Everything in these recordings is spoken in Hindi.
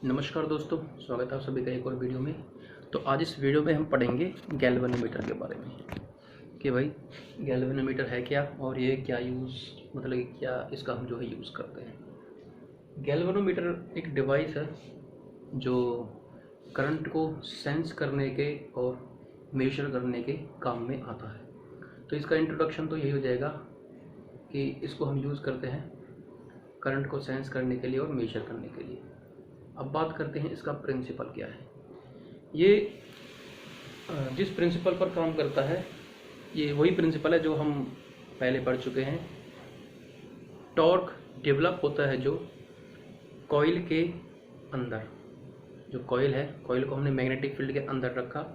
नमस्कार दोस्तों, स्वागत है आप सभी का एक और वीडियो में। तो आज इस वीडियो में हम पढ़ेंगे गैल्वेनोमीटर के बारे में कि भाई गैल्वेनोमीटर है क्या और ये क्या यूज़ मतलब कि क्या इसका हम जो है यूज़ करते हैं। गैल्वेनोमीटर एक डिवाइस है जो करंट को सेंस करने के और मेजर करने के काम में आता है। तो इसका इंट्रोडक्शन तो यही हो जाएगा कि इसको हम यूज़ करते हैं करंट को सेंस करने के लिए और मेजर करने के लिए। अब बात करते हैं इसका प्रिंसिपल क्या है। ये जिस प्रिंसिपल पर काम करता है ये वही प्रिंसिपल है जो हम पहले पढ़ चुके हैं। टॉर्क डेवलप होता है जो कॉइल के अंदर, जो कॉइल है, कॉइल को हमने मैग्नेटिक फील्ड के अंदर रखा,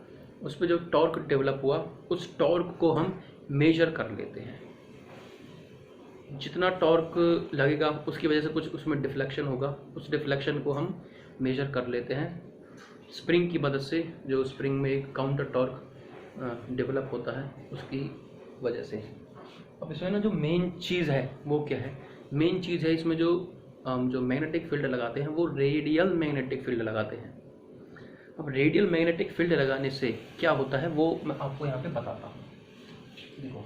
उस पर जो टॉर्क डेवलप हुआ उस टॉर्क को हम मेजर कर लेते हैं। जितना टॉर्क लगेगा उसकी वजह से कुछ उसमें डिफ्लेक्शन होगा, उस डिफ्लेक्शन को हम मेजर कर लेते हैं स्प्रिंग की मदद से। जो स्प्रिंग में एक काउंटर टॉर्क डेवलप होता है उसकी वजह से। अब इसमें ना जो मेन चीज़ है वो क्या है, मेन चीज़ है इसमें जो मैग्नेटिक फील्ड लगाते हैं वो रेडियल मैग्नेटिक फील्ड लगाते हैं। अब रेडियल मैग्नेटिक फील्ड लगाने से क्या होता है वो मैं आपको यहाँ पे बताता हूँ। देखो,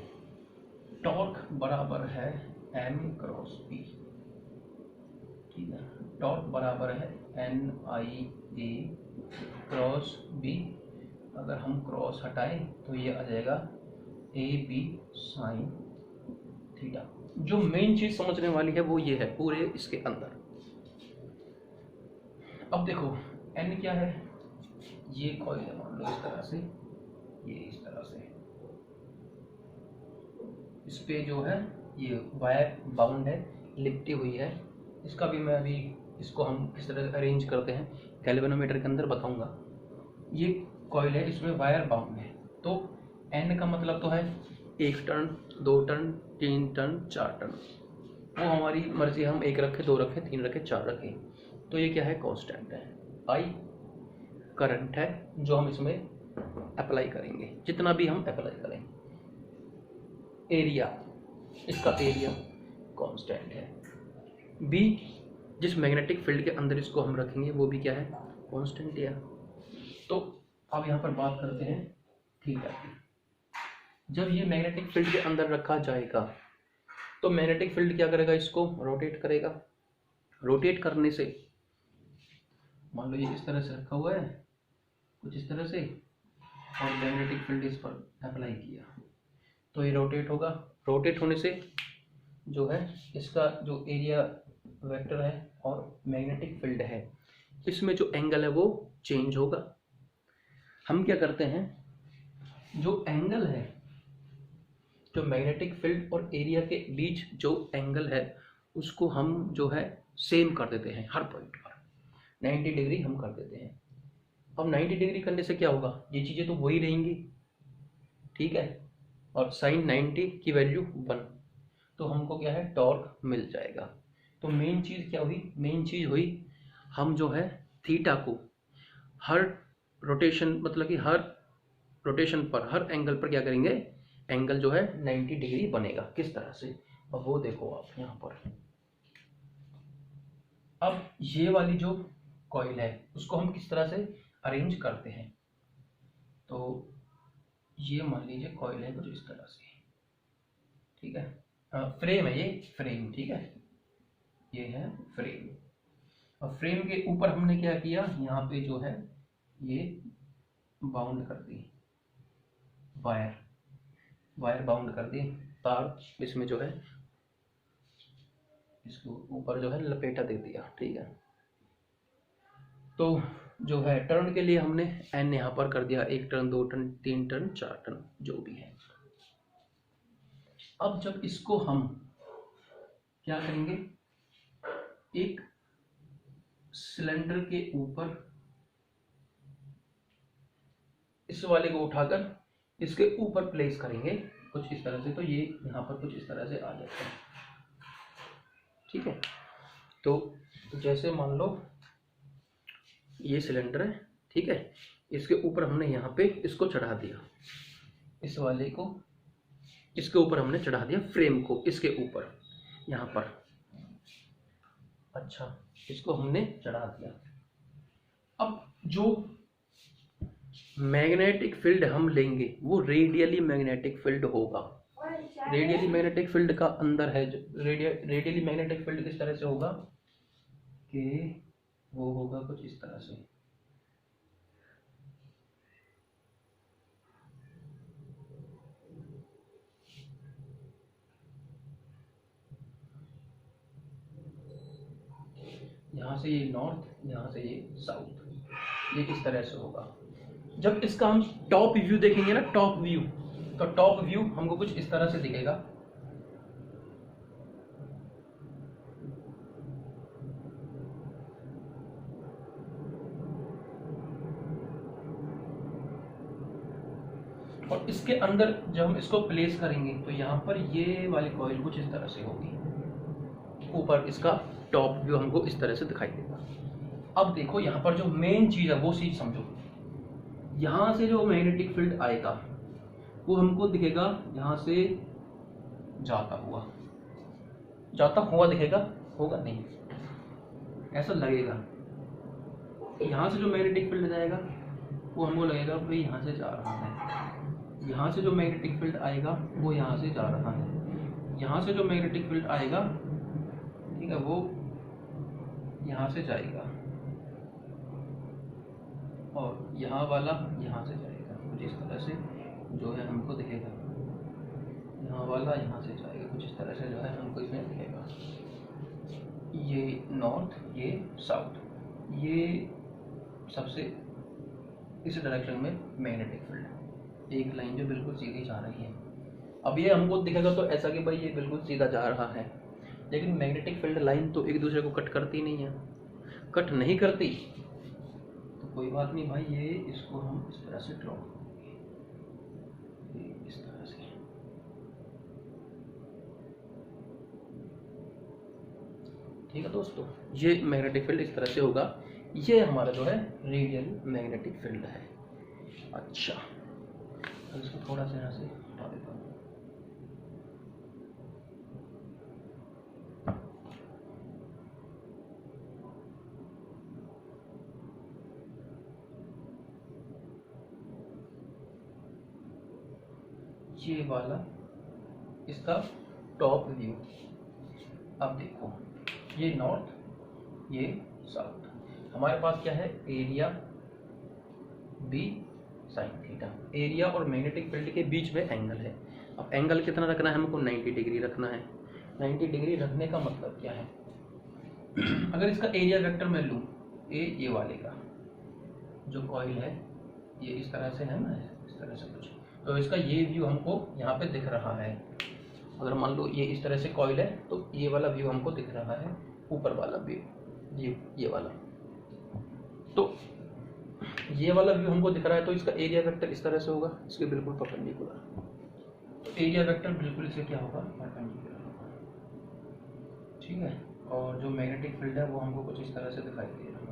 टॉर्क बराबर है एन क्रॉस पी, ठीक है। टॉर्क बराबर है एन आई ए क्रॉस बी। अगर हम क्रॉस हटाएं तो ये आ जाएगा ए बी साइन थीटा। जो मेन चीज समझने वाली है वो ये है पूरे इसके अंदर। अब देखो एन क्या है, ये कॉइल है, मान लो इस तरह से, ये इस तरह से, इस पे जो है ये वायर बाउंड है, लिपटी हुई है। इसका भी मैं अभी इसको हम किस तरह अरेंज करते हैं गैल्वेनोमीटर के अंदर बताऊंगा। ये कॉइल है, इसमें वायर बाउंड है। तो एन का मतलब तो है 1 टर्न, 2 टर्न, 3 टर्न, 4 टर्न। वो हमारी मर्जी, हम 1 रखें, 2 रखें, 3 रखें, 4 रखें। तो ये क्या है, कांस्टेंट है। आई करंट है जो हम इसमें अप्लाई करेंगे, जितना भी हम अप्लाई करें। एरिया, इसका एरिया कांस्टेंट है। बी, जिस मैग्नेटिक फील्ड के अंदर इसको हम रखेंगे वो भी क्या है, कांस्टेंट है। तो अब यहाँ पर बात करते हैं थीटा की। जब ये मैग्नेटिक फील्ड के अंदर रखा जाएगा तो मैग्नेटिक फील्ड क्या करेगा, इसको रोटेट करेगा। रोटेट करने से, मान लो ये इस तरह से रखा हुआ है, कुछ इस तरह से, और मैग्नेटिक फील्ड इस पर अप्लाई किया तो ये रोटेट होगा। रोटेट होने से जो है इसका जो एरिया वेक्टर है और मैग्नेटिक फील्ड है, इसमें जो एंगल है वो चेंज होगा। हम क्या करते हैं, जो एंगल है, जो मैग्नेटिक फील्ड और एरिया के बीच जो एंगल है उसको हम जो है सेम कर देते हैं। हर पॉइंट पर 90 डिग्री हम कर देते हैं। अब 90 डिग्री करने से क्या होगा, ये चीज़ें तो वही रहेंगी, ठीक है। और साइन 90 की वैल्यू 1, तो हमको क्या है, टॉर्क मिल जाएगा। तो मेन चीज़ क्या हुई, मेन चीज़ हुई हम जो है थीटा को हर रोटेशन, मतलब कि हर रोटेशन पर, हर एंगल पर क्या करेंगे, एंगल जो है 90 डिग्री बनेगा। किस तरह से, अब वो देखो आप यहाँ पर। अब ये वाली जो कॉइल है उसको हम किस तरह से अरेंज करते हैं। तो ये मान लीजिए कॉइल है कुछ इस तरह से, ठीक है। फ्रेम है, ये फ्रेम, ठीक है, ये है फ्रेम। और फ्रेम के ऊपर हमने क्या किया, यहाँ पे जो है ये बाउंड कर दी, वायर बाउंड कर दी, तार इसमें जो है इसके ऊपर जो है लपेटा दे दिया, ठीक है। तो जो है टर्न के लिए हमने एन यहाँ पर कर दिया, 1 टर्न, 2 टर्न, 3 टर्न, 4 टर्न, जो भी है। अब जब इसको हम क्या करेंगे, एक सिलेंडर के ऊपर इस वाले को उठाकर इसके ऊपर प्लेस करेंगे कुछ इस तरह से, तो ये यहाँ पर कुछ इस तरह से आ जाता है, ठीक है। तो जैसे मान लो ये सिलेंडर है, ठीक है, इसके ऊपर हमने यहाँ पे इसको चढ़ा दिया, इस वाले को इसके ऊपर हमने चढ़ा दिया, फ्रेम को इसके ऊपर यहाँ पर। अच्छा, इसको हमने चढ़ा दिया। अब जो मैग्नेटिक फील्ड हम लेंगे वो रेडियली मैग्नेटिक फील्ड होगा। रेडियली मैग्नेटिक फील्ड का अंदर है जो रेडियली मैग्नेटिक फील्ड किस तरह से होगा कि वो होगा कुछ इस तरह से। यहाँ से ये नॉर्थ, यहाँ से ये साउथ, ये इस तरह से होगा। जब इसका हम टॉप व्यू देखेंगे ना, टॉप व्यू, तो टॉप व्यू हमको कुछ इस तरह से दिखेगा। और इसके अंदर जब हम इसको प्लेस करेंगे तो यहाँ पर ये वाली कॉइल कुछ इस तरह से होगी। ऊपर इसका टॉप व्यू हमको इस तरह से दिखाई देगा। अब देखो यहाँ पर जो मेन चीज है वो चीज समझो। यहाँ से जो मैग्नेटिक फील्ड आएगा वो हमको दिखेगा यहाँ से जाता हुआ दिखेगा, होगा नहीं, ऐसा लगेगा। यहाँ से जो मैग्नेटिक फील्ड जाएगा वो हमको लगेगा भाई यहाँ से जा रहा है। यहाँ से जो मैग्नेटिक फील्ड आएगा वो यहाँ से जा रहा है। यहाँ से जो मैग्नेटिक फील्ड आएगा, ठीक है, वो यहाँ से जाएगा। और यहाँ वाला यहाँ से जाएगा कुछ इस तरह से, जो है हमको दिखेगा। यहाँ वाला यहाँ से जाएगा कुछ इस तरह से, जो है हमको इसमें दिखेगा। ये नॉर्थ, ये साउथ, ये सबसे इस डायरेक्शन में मैग्नेटिक फील्ड, एक लाइन जो बिल्कुल सीधी जा रही है। अब ये हमको दिखेगा तो ऐसा कि भाई ये बिल्कुल सीधा जा रहा है, लेकिन मैग्नेटिक फील्ड लाइन तो एक दूसरे को कट करती नहीं है। कट नहीं करती तो कोई बात नहीं भाई, ये इसको हम इस तरह से ड्रॉ करेंगे, इस तरह से। ठीक है दोस्तों, ये मैग्नेटिक फील्ड इस तरह से होगा। ये हमारा जो है रेडियल मैग्नेटिक फील्ड है। अच्छा, अब इसको थोड़ा सा यहाँ से हटा देता हूँ। ये वाला इसका टॉप व्यू। अब देखो, ये नॉर्थ, ये साउथ। हमारे पास क्या है, area B sine theta. Area और मैग्नेटिक फील्ड के बीच में एंगल है। अब एंगल कितना रखना है हमको, 90 डिग्री रखना है। 90 डिग्री रखने का मतलब क्या है, अगर इसका एरिया वेक्टर मैं लूँ, ये वाले का जो कॉइल है ये इस तरह से है ना, इस तरह से कुछ, तो इसका ये व्यू हमको यहाँ पे दिख रहा है। अगर मान लो ये इस तरह से कॉइल है तो ये वाला व्यू हमको दिख रहा है, ऊपर वाला व्यू, ये वाला। तो ये वाला व्यू हमको दिख रहा है तो इसका एरिया वेक्टर इस तरह से होगा, इसके बिल्कुल परपेंडिकुलर। तो एरिया वेक्टर बिल्कुल इसे क्या होगा, परपेंडिकुलर होगा। ठीक है, और जो मैग्नेटिक फील्ड है वो हमको कुछ इस तरह से दिखाई दे रहा है।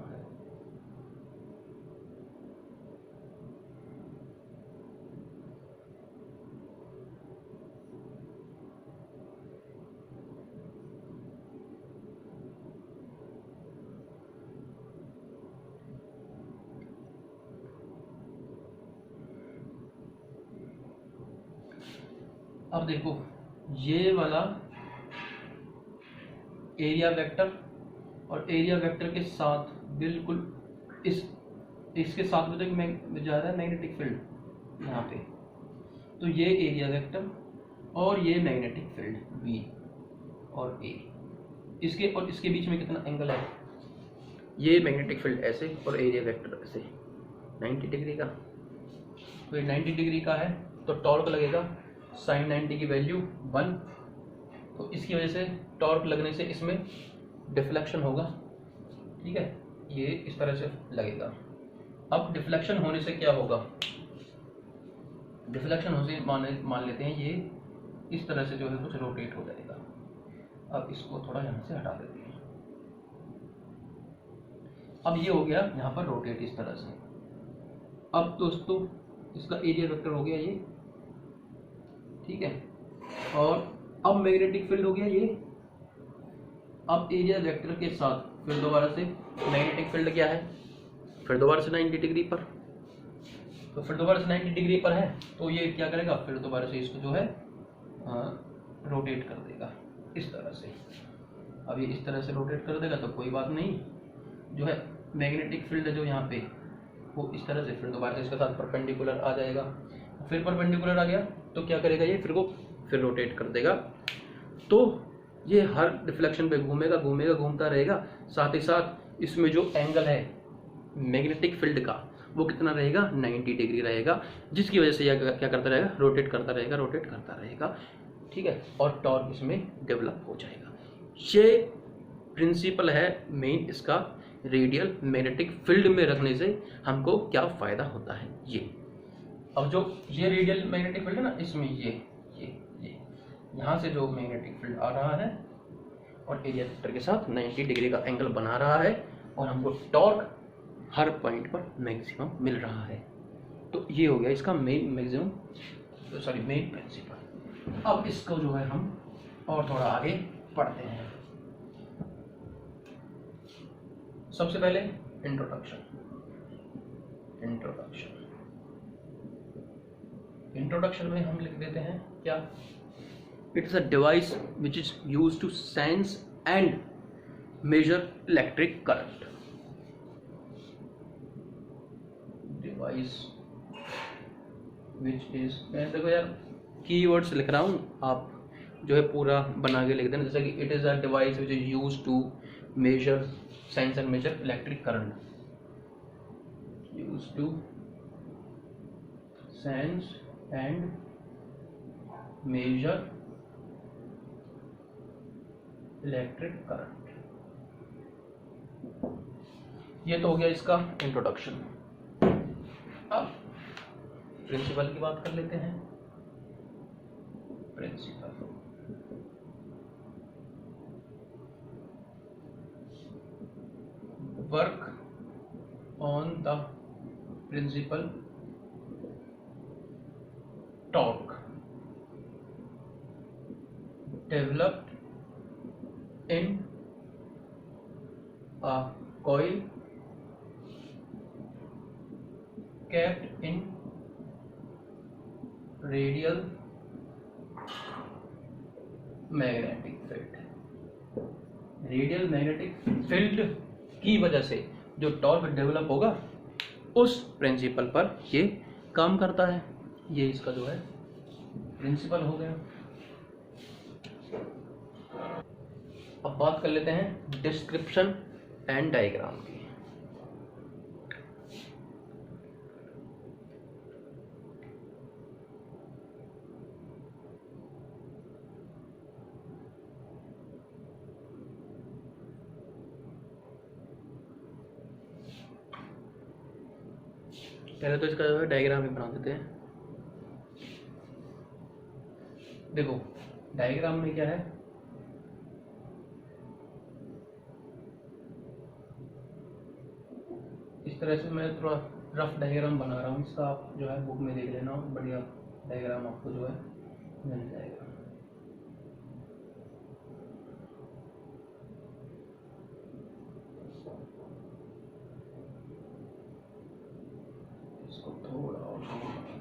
अब देखो, ये वाला एरिया वेक्टर और एरिया वेक्टर के साथ बिल्कुल इसके साथ में तो जा रहा है मैग्नेटिक फील्ड यहाँ पे। तो ये एरिया वेक्टर और ये मैग्नेटिक फील्ड बी और ए, इसके और इसके बीच में कितना एंगल है, ये मैग्नेटिक फील्ड ऐसे और एरिया वेक्टर ऐसे 90 डिग्री का। तो ये 90 डिग्री का है तो टॉर्क लगेगा sin 90 की वैल्यू 1। तो इसकी वजह से टॉर्क लगने से इसमें डिफ्लेक्शन होगा। ठीक है, ये इस तरह से लगेगा। अब डिफ्लेक्शन होने से क्या होगा, डिफ्लेक्शन होने से मान लेते हैं ये इस तरह से जो है कुछ रोटेट हो जाएगा। अब इसको थोड़ा यहाँ से हटा देते हैं। अब ये हो गया यहाँ पर रोटेट इस तरह से। अब दोस्तों इसका एरिया वेक्टर हो गया ये, ठीक है, और अब मैग्नेटिक फील्ड हो गया ये। अब एरिया वेक्टर के साथ फिर दोबारा से मैग्नेटिक फील्ड क्या है, फिर दोबारा से 90 डिग्री पर, तो फिर दोबारा से 90 डिग्री पर है तो ये क्या करेगा, फिर दोबारा से इसको जो है रोटेट कर देगा इस तरह से। अब ये इस तरह से रोटेट कर देगा तो कोई बात नहीं, जो है मैग्नेटिक फील्ड है जो यहाँ पे वो इस तरह से फिर दोबारा से इसके साथ परपेंडिकुलर आ जाएगा। फिर परपेंडिकुलर आ गया तो क्या करेगा, ये फिर रोटेट कर देगा। तो ये हर डिफ्लेक्शन पे घूमेगा घूमेगा घूमता रहेगा। साथ ही साथ इसमें जो एंगल है मैग्नेटिक फील्ड का वो कितना रहेगा, 90 डिग्री रहेगा, जिसकी वजह से यह क्या करता रहेगा, रोटेट करता रहेगा। ठीक है, और टॉर्क इसमें डेवलप हो जाएगा। ये प्रिंसिपल है मेन इसका, रेडियल मैग्नेटिक फील्ड में रखने से हमको क्या फ़ायदा होता है ये। अब जो ये रेडियल मैग्नेटिक फील्ड है ना, इसमें ये यहाँ से जो मैग्नेटिक फील्ड आ रहा है और एरिया वेक्टर के साथ 90 डिग्री का एंगल बना रहा है और हमको टॉर्क हर पॉइंट पर मैक्सिमम मिल रहा है। तो ये हो गया इसका मेन प्रिंसिपल। अब इसको जो है हम और थोड़ा आगे पढ़ते हैं। सबसे पहले इंट्रोडक्शन में हम लिख देते हैं क्या, it is a device which is used to sense and measure electric current. Device which is, मैं देखो यार कीवर्ड्स लिख रहा हूँ, आप जो है पूरा बना के लिख देना। जैसे कि it is a device which is used to measure sense and measure electric current, used to sense and measure electric current. ये तो हो गया इसका इंट्रोडक्शन। अब प्रिंसिपल की बात कर लेते हैं। Principle work on the principle torque developed in a coil kept in radial magnetic field। Radial magnetic field की वजह से जो टॉर्क डेवलप होगा उस प्रिंसिपल पर ये काम करता है। ये इसका जो है प्रिंसिपल हो गया। अब बात कर लेते हैं डिस्क्रिप्शन एंड डायग्राम की। पहले तो इसका जो है डायग्राम ही बना देते हैं। देखो डायग्राम में क्या है, इस तरह से मैं थोड़ा रफ डायग्राम बना रहा हूँ इसका, आप जो है बुक में देख लेना, बढ़िया डायग्राम आपको जो है मिल जाएगा। इसको थोड़ा और बनाते हैं।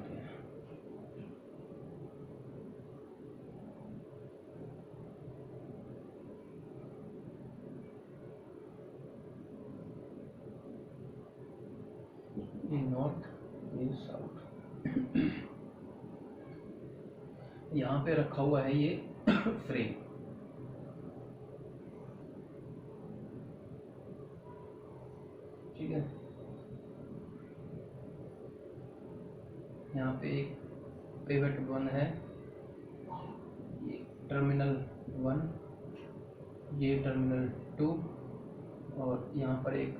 नॉर्थ ये साउथ, यहाँ पे रखा हुआ है ये फ्रेम। ठीक है, यहाँ पे एक पिवट 1 है, ये टर्मिनल 1, ये टर्मिनल 2, और यहाँ पर एक,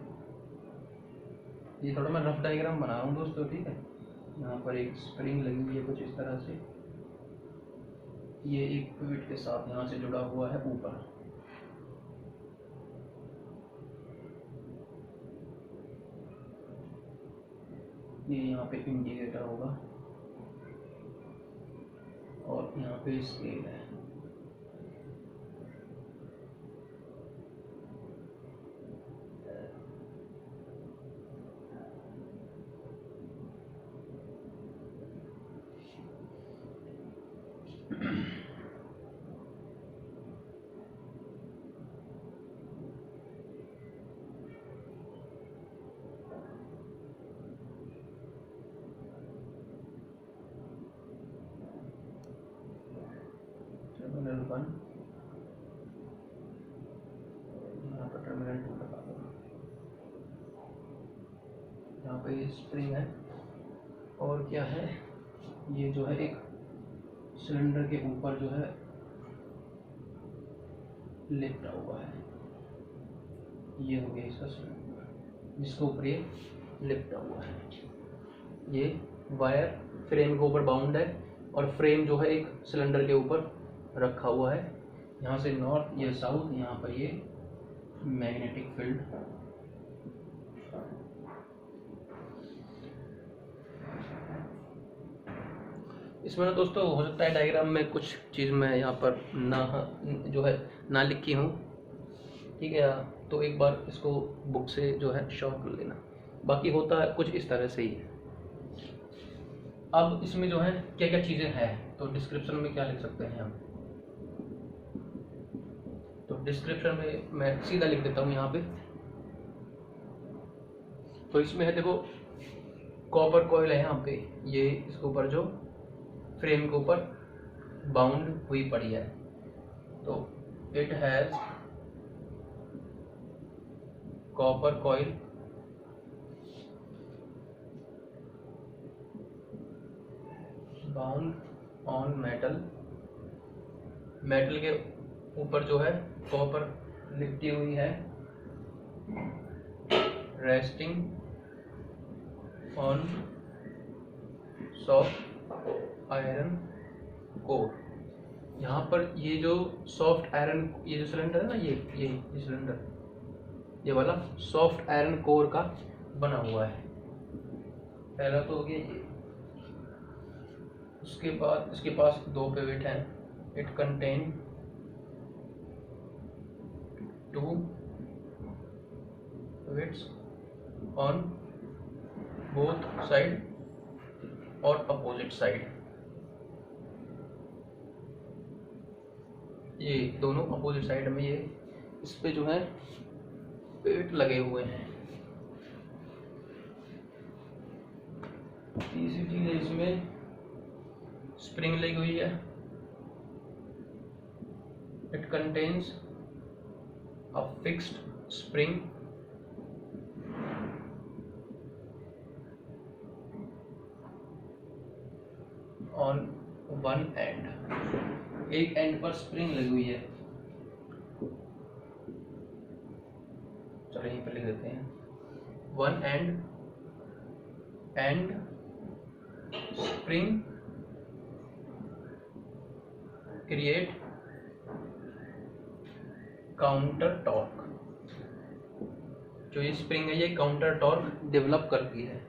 ये थोड़ा मैं रफ डायग्राम बना रहा हूँ दोस्तों। ठीक है, यहाँ पर एक स्प्रिंग लगी हुई है कुछ इस तरह से, ये एक पिवट के साथ यहाँ से जुड़ा हुआ है ऊपर। ये यहाँ पे इंडिकेटर होगा और यहाँ पे स्केल है। 1, यहाँ पर टर्मिनल 2 लगा दो। यहाँ पे स्प्रिंग है और क्या है, ये जो है एक सिलेंडर के ऊपर जो है लिपटा हुआ है, ये हो गया इसका सिलेंडर जिसके ऊपर ये लिपटा हुआ है। ये वायर फ्रेम के ऊपर बाउंड है और फ्रेम जो है एक सिलेंडर के ऊपर रखा हुआ है। यहाँ से नॉर्थ, ये साउथ, यहाँ पर ये मैग्नेटिक फील्ड। इसमें ना दोस्तों हो सकता है डायग्राम में कुछ चीज़ मैं यहाँ पर जो है ना लिखी हूँ, ठीक है, तो एक बार इसको बुक से जो है शॉर्ट कर लेना। बाकी होता है कुछ इस तरह से ही है। अब इसमें जो है क्या क्या चीज़ें हैं, तो डिस्क्रिप्शन में क्या लिख सकते हैं हम, तो डिस्क्रिप्शन में मैं सीधा लिख देता हूँ यहाँ पे। तो इसमें है देखो, कॉपर कॉइल है यहाँ पे, ये इसके ऊपर जो फ्रेम के ऊपर बाउंड हुई पड़ी है, तो it has copper coil bound on metal, metal के ऊपर जो है कॉपर लिपटी हुई है, resting on soft iron core. यहाँ पर ये जो सॉफ्ट आयरन, ये जो सिलेंडर है ना, ये सिलेंडर, ये वाला सॉफ्ट आयरन कोर का बना हुआ है। पहला तो हो गया ये। उसके बाद इसके पास 2 पिवट हैं। It contain 2 pivots on both side और अपोजिट साइड। ये दोनों अपोजिट साइड में ये इस पे जो है पिवट लगे हुए हैं। तीसरी चीज है, इसमें स्प्रिंग लगी हुई है। It contains a fixed spring on one and, एक एंड पर स्प्रिंग लगी हुई है। चलो यहीं पर लिख देते हैं, one and spring create counter torque. जो ये स्प्रिंग है ये काउंटर टॉर्क डेवलप करती है।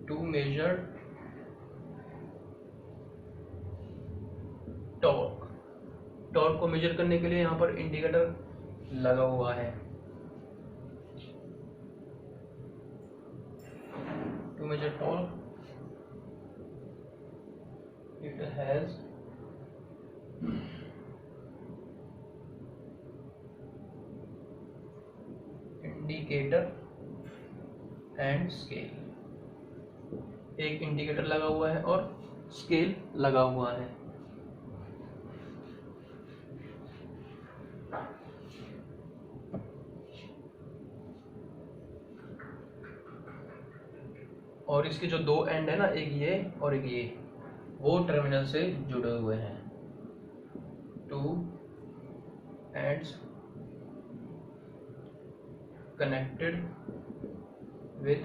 टू मेजर टॉर्क, टॉर्क को मेजर करने के लिए यहाँ पर इंडिकेटर लगा हुआ है। To measure torque it has indicator and scale, एक इंडिकेटर लगा हुआ है और स्केल लगा हुआ है। और इसके जो 2 एंड है ना, एक ये और एक ये, वो टर्मिनल से जुड़े हुए हैं। 2 एंड्स कनेक्टेड विथ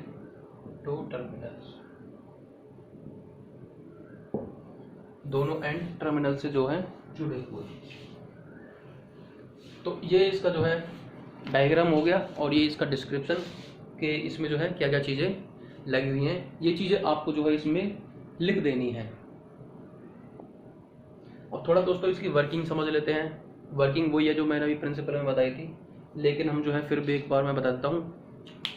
2 टर्मिनल्स, दोनों एंड टर्मिनल से जो है जुड़े हुए। तो ये इसका जो है डायग्राम हो गया और ये इसका डिस्क्रिप्शन के इसमें जो है क्या क्या चीज़ें लगी हुई हैं, ये चीज़ें आपको जो है इसमें लिख देनी है। और थोड़ा दोस्तों इसकी वर्किंग समझ लेते हैं। वर्किंग वही है जो मैंने अभी प्रिंसिपल में बताई थी, लेकिन हम जो है फिर भी एक बार मैं बता देता हूँ।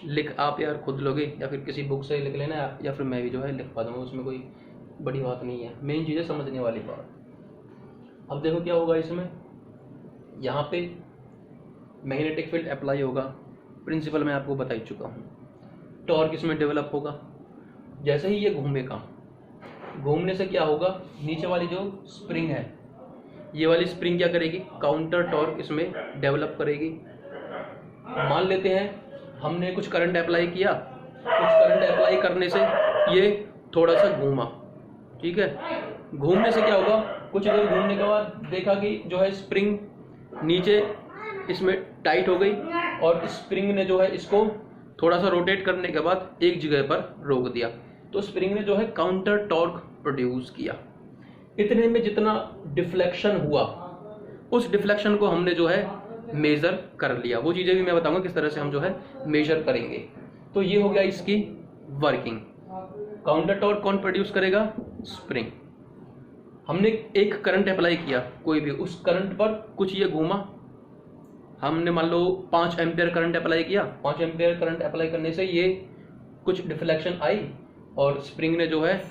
लिख आप यार खुद लोगे या फिर किसी बुक से लिख लेना, या फिर मैं भी जो है लिख पा दूँगा, उसमें कोई बड़ी बात नहीं है। मेन चीज़ है समझने वाली बात। अब देखो क्या होगा इसमें, यहाँ पे मैग्नेटिक फील्ड अप्लाई होगा, प्रिंसिपल मैं आपको बता ही चुका हूँ। टॉर्क इसमें डेवलप होगा जैसे ही ये घूमेगा, घूमने से क्या होगा, नीचे वाली जो स्प्रिंग है, ये वाली स्प्रिंग क्या करेगी, काउंटर टॉर्क इसमें डेवलप करेगी। मान लेते हैं हमने कुछ करंट अप्लाई किया, कुछ करंट अप्लाई करने से ये थोड़ा सा घूमा, ठीक है। घूमने से क्या होगा, कुछ देर घूमने के बाद देखा कि जो है स्प्रिंग नीचे इसमें टाइट हो गई और स्प्रिंग ने जो है इसको थोड़ा सा रोटेट करने के बाद एक जगह पर रोक दिया, तो स्प्रिंग ने जो है काउंटर टॉर्क प्रोड्यूस किया। इतने में जितना डिफ्लेक्शन हुआ, उस डिफ्लेक्शन को हमने जो है मेजर कर लिया। वो चीजें भी मैं बताऊंगा किस तरह से हम जो है मेजर करेंगे। तो ये हो गया इसकी वर्किंग। काउंटर टॉर्क कौन प्रोड्यूस करेगा, स्प्रिंग। हमने एक करंट अप्लाई किया कोई भी, उस करंट पर कुछ ये घूमा, हमने मान लो 5 एम्पियर करंट अप्लाई किया, 5 एम्पियर करंट अप्लाई करने से ये कुछ डिफ्लेक्शन आई और स्प्रिंग ने जो है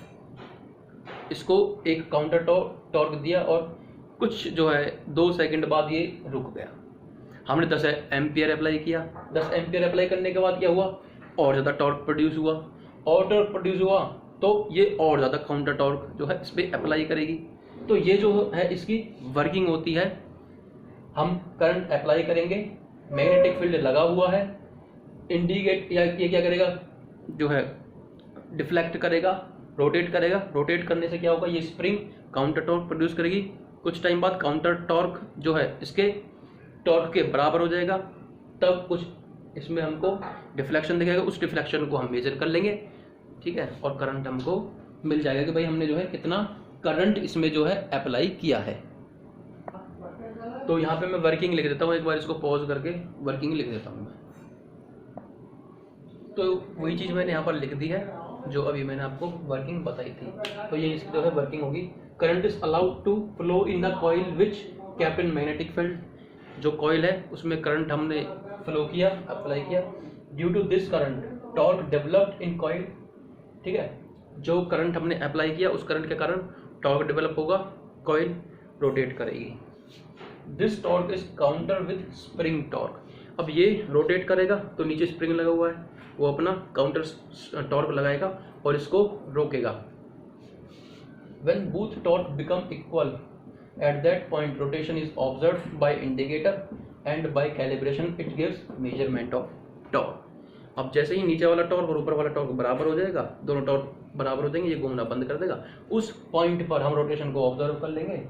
इसको एक काउंटर टॉर्क दिया और कुछ जो है 2 सेकंड बाद ये रुक गया। हमने 10 एम्पियर अप्लाई किया, 10 एम्पियर अप्लाई करने के बाद क्या हुआ, और ज़्यादा टॉर्क प्रोड्यूस हुआ, और टॉर्क प्रोड्यूस हुआ तो ये और ज़्यादा काउंटर टॉर्क जो है इस पर अप्लाई करेगी। तो ये जो है इसकी वर्किंग होती है। हम करंट अप्लाई करेंगे, मैग्नेटिक फील्ड लगा हुआ है, इंडिकेट या ये क्या करेगा, जो है डिफ्लेक्ट करेगा, रोटेट करेगा। रोटेट करने से क्या होगा, ये स्प्रिंग काउंटर टॉर्क प्रोड्यूस करेगी। कुछ टाइम बाद काउंटर टॉर्क जो है इसके टॉर्क के बराबर हो जाएगा, तब कुछ इसमें हमको डिफ्लेक्शन दिखेगा, उस डिफ्लेक्शन को हम मेजर कर लेंगे, ठीक है। और करंट हमको मिल जाएगा कि भाई हमने जो है कितना करंट इसमें जो है अप्लाई किया है। तो यहाँ पे मैं वर्किंग लिख देता हूँ, एक बार इसको पॉज करके वर्किंग लिख देता हूँ मैं। तो वही चीज़ मैंने यहाँ पर लिख दी है जो अभी मैंने आपको वर्किंग बताई थी। तो ये इसकी जो है वर्किंग होगी। Current is allowed to flow in the coil which kept in magnetic field. जो कॉइल है उसमें करंट हमने फ्लो किया, अप्लाई किया। Due to this current torque developed in coil, ठीक है। जो करंट हमने अप्लाई किया उस करंट के कारण टॉर्क डेवलप होगा, कॉइल रोटेट करेगी। This torque is counter with spring torque. अब ये रोटेट करेगा तो नीचे स्प्रिंग लगा हुआ है, वो अपना काउंटर टॉर्क लगाएगा और इसको रोकेगा। When both torque become equal, at that point rotation is observed by indicator and by calibration it gives measurement of torque. अब जैसे ही नीचे वाला टॉर्क और ऊपर वाला टॉर्क बराबर हो जाएगा, दोनों टॉर्क बराबर हो जाएंगे, ये घूमना बंद कर देगा। उस पॉइंट पर हम रोटेशन को ऑब्जर्व कर लेंगे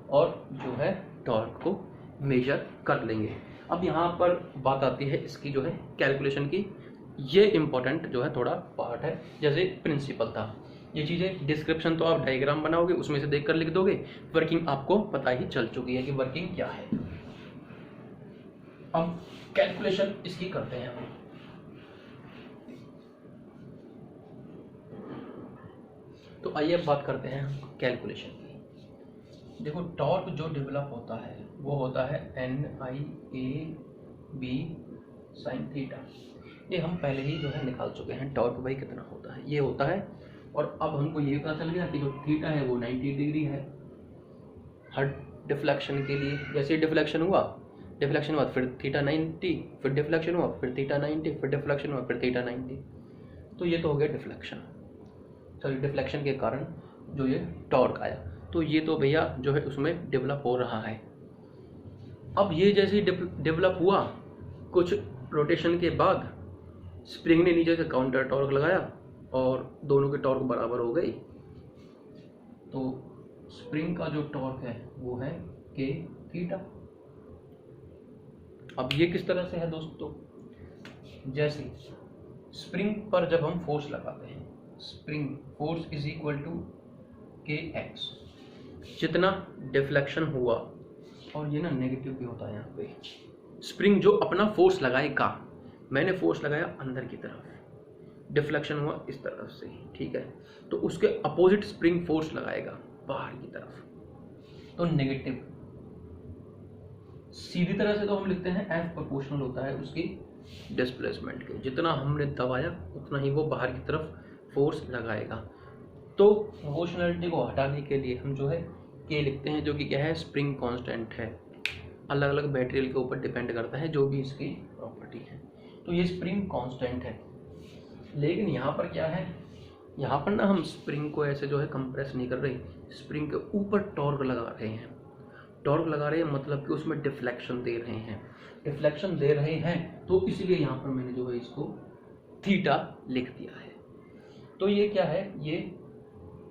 और जो है टॉर्क को मेजर कर लेंगे। अब यहाँ पर बात आती है इसकी जो है कैलकुलेशन की। ये इम्पोर्टेंट जो है थोड़ा पार्ट है, जैसे प्रिंसिपल था। ये चीज़ें डिस्क्रिप्शन तो आप डायग्राम बनाओगे उसमें से देखकर लिख दोगे, वर्किंग आपको पता ही चल चुकी है कि वर्किंग क्या है। अब कैलकुलेशन इसकी करते हैं हम। तो आइए अब बात करते हैं कैलकुलेशन की। देखो टॉर्क जो डेवलप होता है वो होता है NIAB sin थीटा। ये हम पहले ही जो है निकाल चुके हैं, टॉर्क भाई कितना होता है ये होता है। और अब हमको ये पता चल गया कि जो थीटा है वो 90 डिग्री है हर डिफ्लेक्शन के लिए। जैसे डिफ्लेक्शन हुआ फिर थीटा 90, फिर डिफ्लेक्शन हुआ फिर थीटा 90, फिर डिफ्लेक्शन हुआ फिर थीटा 90। तो ये तो हो गया डिफ्लेक्शन, सॉरी डिफ्लेक्शन के कारण जो ये टॉर्क आया। तो ये तो भैया जो है उसमें डेवलप हो रहा है। अब ये जैसे ही डेवलप हुआ, कुछ रोटेशन के बाद स्प्रिंग ने नीचे से काउंटर टॉर्क लगाया और दोनों के टॉर्क बराबर हो गई। तो स्प्रिंग का जो टॉर्क है वो है K थीटा। अब ये किस तरह से है दोस्तों, जैसे स्प्रिंग पर जब हम फोर्स लगाते हैं, spring force is equal to KX। जितना डिफ्लेक्शन हुआ, और ये ना नेगेटिव भी होता है यहाँ पे, स्प्रिंग जो अपना फोर्स लगाएगा, मैंने फोर्स लगाया अंदर की तरफ, डिफ्लेक्शन हुआ इस तरफ से, ठीक है। तो उसके अपोजिट स्प्रिंग फोर्स लगाएगा बाहर की तरफ, तो नेगेटिव। सीधी तरह से तो हम लिखते हैं F प्रोपोर्शनल होता है उसकी डिस्प्लेसमेंट के। जितना हमने दबाया उतना ही वो बाहर की तरफ फोर्स लगाएगा। तो प्रोपोर्शनलिटी को हटाने के लिए हम जो है K लिखते हैं, जो कि क्या है, स्प्रिंग कांस्टेंट है। अलग अलग मटेरियल के ऊपर डिपेंड करता है जो भी इसकी प्रॉपर्टी है। तो ये स्प्रिंग कांस्टेंट है। लेकिन यहाँ पर क्या है, यहाँ पर ना हम स्प्रिंग को ऐसे जो है कंप्रेस नहीं कर रहे, स्प्रिंग के ऊपर टॉर्क लगा रहे हैं। टॉर्क लगा रहे हैं मतलब कि उसमें डिफ्लेक्शन दे रहे हैं। डिफ्लेक्शन दे रहे हैं तो इसलिए यहाँ पर मैंने जो है इसको थीटा लिख दिया है। तो ये क्या है, ये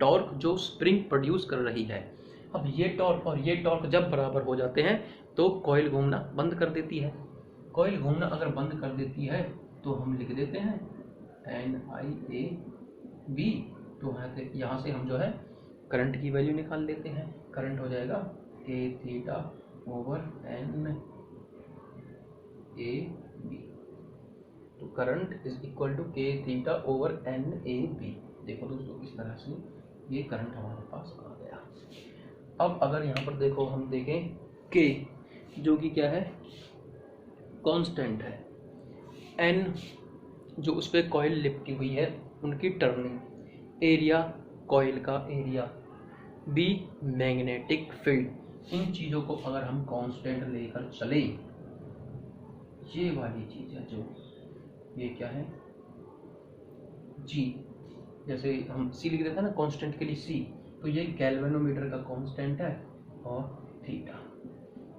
टॉर्क जो स्प्रिंग प्रोड्यूस कर रही है। अब ये टॉर्क और ये टॉर्क जब बराबर हो जाते हैं तो कॉइल घूमना बंद कर देती है। कॉइल घूमना अगर बंद कर देती है तो हम लिख देते हैं NIAB। तो यहाँ से हम जो है करंट की वैल्यू निकाल लेते हैं। करंट हो जाएगा K थीटा ओवर NAB। तो current is equal to K theta over NAB। देखो दोस्तों, इस तरह से ये करंट हमारे पास आ गया। अब अगर यहाँ पर देखो हम देखें K जो कि क्या है, कांस्टेंट है, N जो उस पर कॉइल लिपटी हुई है उनकी टर्निंग, एरिया कॉइल का एरिया, B मैग्नेटिक फील्ड, इन चीज़ों को अगर हम कांस्टेंट लेकर चले, ये वाली चीज़ है जो ये क्या है G, जैसे हम C लिख देते हैं ना कांस्टेंट के लिए C, तो ये गैल्वेनोमीटर का कांस्टेंट है और थीटा।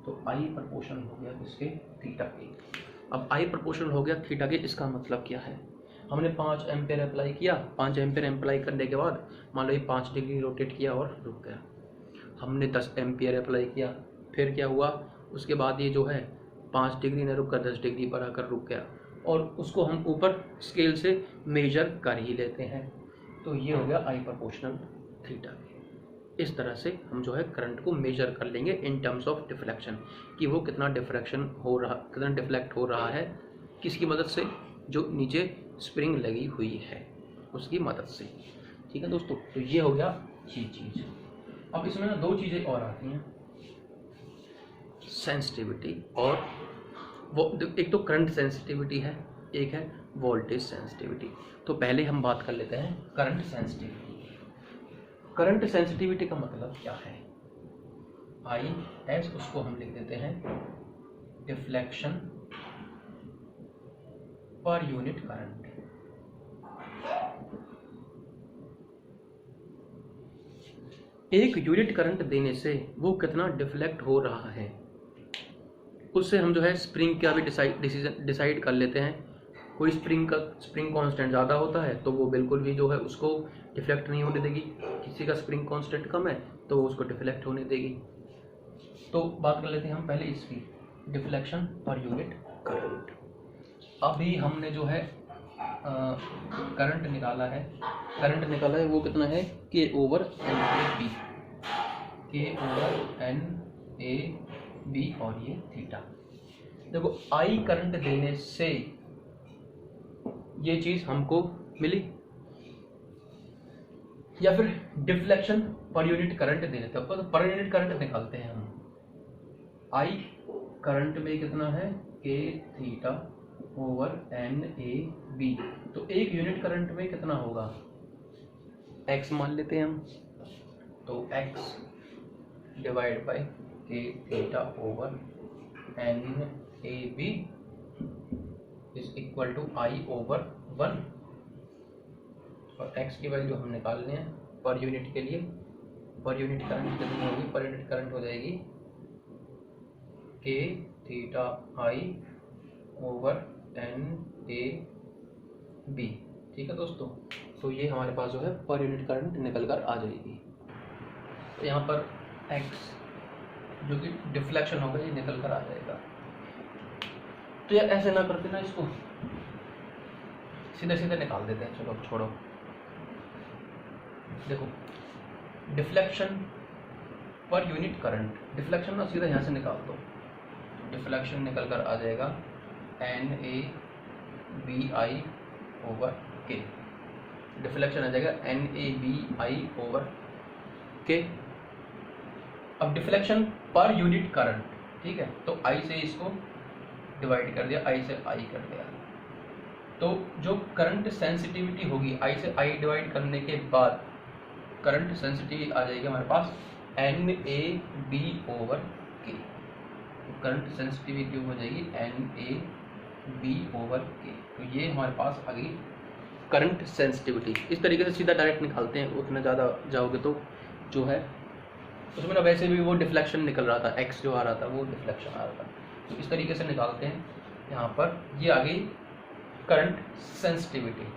तो I प्रोपोर्शनल हो गया इसके थीटा के। अब I प्रोपोर्शनल हो गया थीटा के, इसका मतलब क्या है, हमने 5 एम्पेयर अप्लाई किया, 5 एम्पेयर अप्लाई करने के बाद मान लो ये 5 डिग्री रोटेट किया और रुक गया। हमने 10 एम्पेयर अप्लाई किया, फिर क्या हुआ, उसके बाद ये जो है 5 डिग्री न रुक कर 10 डिग्री पर आकर रुक गया, और उसको हम ऊपर स्केल से मेजर कर ही लेते हैं। तो ये हो गया I प्रोपोर्शनल थीटा। इस तरह से हम जो है करंट को मेजर कर लेंगे इन टर्म्स ऑफ डिफ्लेक्शन, कि वो कितना डिफ्लेक्शन हो रहा, कितना डिफ्लेक्ट हो रहा है, किसकी मदद से, जो नीचे स्प्रिंग लगी हुई है उसकी मदद से। ठीक है दोस्तों, तो ये हो गया ये चीज़। अब इसमें ना 2 चीज़ें और आती हैं, सेंसिटिविटी और वो, एक तो करंट सेंसिटिविटी है, एक है वोल्टेज सेंसिटिविटी। तो पहले हम बात कर लेते हैं करंट सेंसिटिविटी। करंट सेंसिटिविटी का मतलब क्या है, IS, उसको हम लिख देते हैं डिफ्लेक्शन पर यूनिट करंट। एक यूनिट करंट देने से वो कितना डिफ्लेक्ट हो रहा है, उससे हम जो है स्प्रिंग का भी डिसाइड कर लेते हैं। कोई स्प्रिंग कांस्टेंट ज़्यादा होता है तो वो बिल्कुल भी जो है उसको डिफ्लेक्ट नहीं होने देगी, किसी का स्प्रिंग कांस्टेंट कम है तो वो उसको डिफ्लेक्ट होने देगी। तो बात कर लेते हैं हम पहले इसकी, डिफ्लेक्शन पर यूनिट करंट। अभी हमने जो है करंट निकाला है, वो कितना है, K over NAB, K over NAB, और ये थीटा। देखो I करंट देने से ये चीज़ हमको मिली, या फिर डिफ्लेक्शन पर यूनिट करंट दे देते हैं, तो पर यूनिट करंट निकालते हैं हम। I करंट में कितना है, K थीटा ओवर NAB, तो एक यूनिट करंट में कितना होगा, X मान लेते हैं हम, तो X divide by K theta over NAB is equal to I over 1, और X की वैल्यू हम निकालने हैं पर यूनिट के लिए। पर यूनिट करंट कितनी होगी, पर यूनिट करंट हो जाएगी K theta I over NAB। ठीक है दोस्तों, तो ये हमारे पास जो है पर यूनिट करंट निकल कर आ जाएगी। तो यहाँ पर X जो कि डिफ्लेक्शन होगा ये निकल कर आ जाएगा। तो यार ऐसे ना करते ना, इसको सीधे सीधे निकाल देते हैं। चलो छोड़ो, देखो deflection per unit current, deflection ना सीधा यहाँ से निकाल दो, डिफ्लेक्शन निकल कर आ जाएगा NABI ओवर K, डिफ्लेक्शन आ जाएगा NABI ओवर K। अब डिफ्लेक्शन पर यूनिट करंट, ठीक है, तो I से इसको डिवाइड कर दिया, I से I कर दिया, तो जो करंट सेंसिटिविटी होगी I से I डिवाइड करने के बाद करंट सेंसिटिविटी आ जाएगी हमारे पास NAB over K। Current sensitivity हो जाएगी NAB ओवर K। तो ये हमारे पास आ गई करंट सेंसिटिविटी। इस तरीके से सीधा डायरेक्ट निकालते हैं, उतना ज़्यादा जाओगे तो जो है उसमें ना वैसे भी वो डिफ्लेक्शन निकल रहा था, एक्स जो आ रहा था वो डिफ्लेक्शन आ रहा था। तो इस तरीके से निकालते हैं। यहाँ पर ये आ गई करंट सेंसिटिविटी।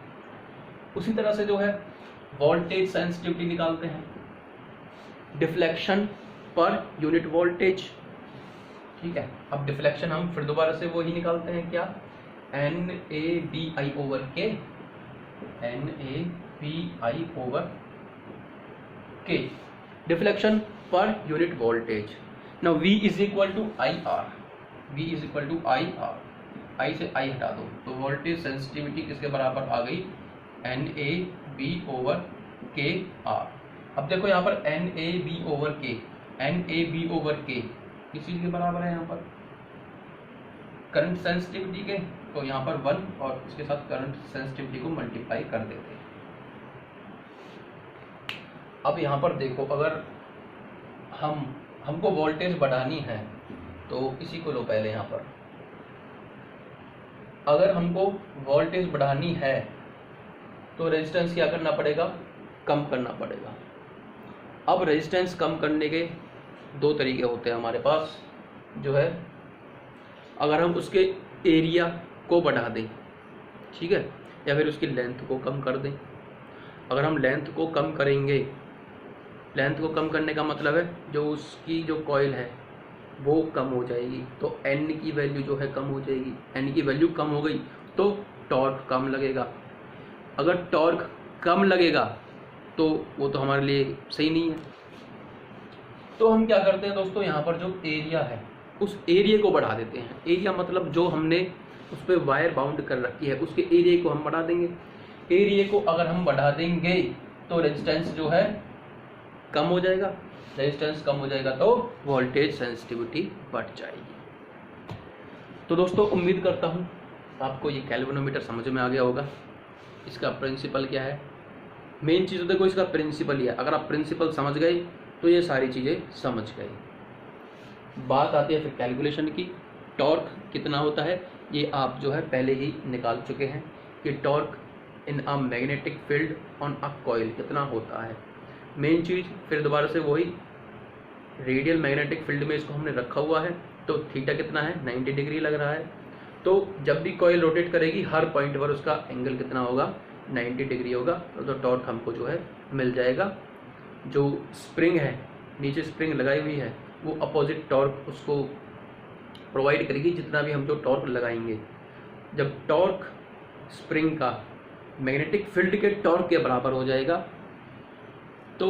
उसी तरह से जो है वोल्टेज सेंसिटिविटी निकालते हैं, डिफ्लेक्शन पर यूनिट वोल्टेज। ठीक है, अब डिफ्लेक्शन हम फिर दोबारा से वही निकालते हैं, क्या, N A B I over K, N A B I over K, deflection per unit voltage. Now V is equal to I R, V is equal to I R, I से आई हटा दो तो वोल्टेज सेंसिटिविटी किसके बराबर आ गई, एन ए बी ओवर के आर। अब देखो यहाँ पर N A B over K, N A B over के किस चीज के बराबर है, यहाँ पर करंट सेंसिटिविटी के, तो यहाँ पर 1 और इसके साथ करंट सेंसिटिविटी को मल्टीप्लाई कर देते हैं। अब यहाँ पर देखो, अगर हमको वोल्टेज बढ़ानी है तो इसी को लो पहले। यहाँ पर अगर हमको वोल्टेज बढ़ानी है तो रेजिस्टेंस क्या करना पड़ेगा, कम करना पड़ेगा। अब रेजिस्टेंस कम करने के दो तरीके होते हैं हमारे पास, जो है अगर हम उसके एरिया को बढ़ा दें, ठीक है, या फिर उसकी लेंथ को कम कर दें। अगर हम लेंथ को कम करेंगे, लेंथ को कम करने का मतलब है जो उसकी जो कॉइल है वो कम हो जाएगी, तो एन की वैल्यू जो है कम हो जाएगी। एन की वैल्यू कम हो गई तो टॉर्क कम लगेगा। अगर टॉर्क कम लगेगा तो वो तो हमारे लिए सही नहीं है। तो हम क्या करते हैं दोस्तों, यहाँ पर जो एरिया है उस एरिया को बढ़ा देते हैं। एरिया मतलब जो हमने उस पर वायर बाउंड कर रखी है उसके एरिया को हम बढ़ा देंगे। एरिया को अगर हम बढ़ा देंगे तो रेजिस्टेंस जो है कम हो जाएगा, रेजिस्टेंस कम हो जाएगा तो वोल्टेज सेंसिटिविटी बढ़ जाएगी। तो दोस्तों उम्मीद करता हूँ आपको ये गैल्वेनोमीटर समझ में आ गया होगा। इसका प्रिंसिपल क्या है, मेन चीज़ तो देखो इसका प्रिंसिपल ही है। अगर आप प्रिंसिपल समझ गए तो ये सारी चीज़ें समझ गए। बात आती है फिर कैलकुलेशन की। टॉर्क कितना होता है ये आप जो है पहले ही निकाल चुके हैं कि torque in a magnetic field on a coil कितना होता है। मेन चीज़ फिर दोबारा से वही, रेडियल मैग्नेटिक फील्ड में इसको हमने रखा हुआ है तो थीटा कितना है, 90 डिग्री लग रहा है। तो जब भी कॉइल रोटेट करेगी हर पॉइंट पर उसका एंगल कितना होगा, 90 डिग्री होगा। तो टॉर्क हमको जो है मिल जाएगा। जो स्प्रिंग है, नीचे स्प्रिंग लगाई हुई है, वो अपोजिट टॉर्क उसको प्रोवाइड करेगी जितना भी हम जो टॉर्क लगाएंगे। जब टॉर्क स्प्रिंग का मैग्नेटिक फील्ड के टॉर्क के बराबर हो जाएगा तो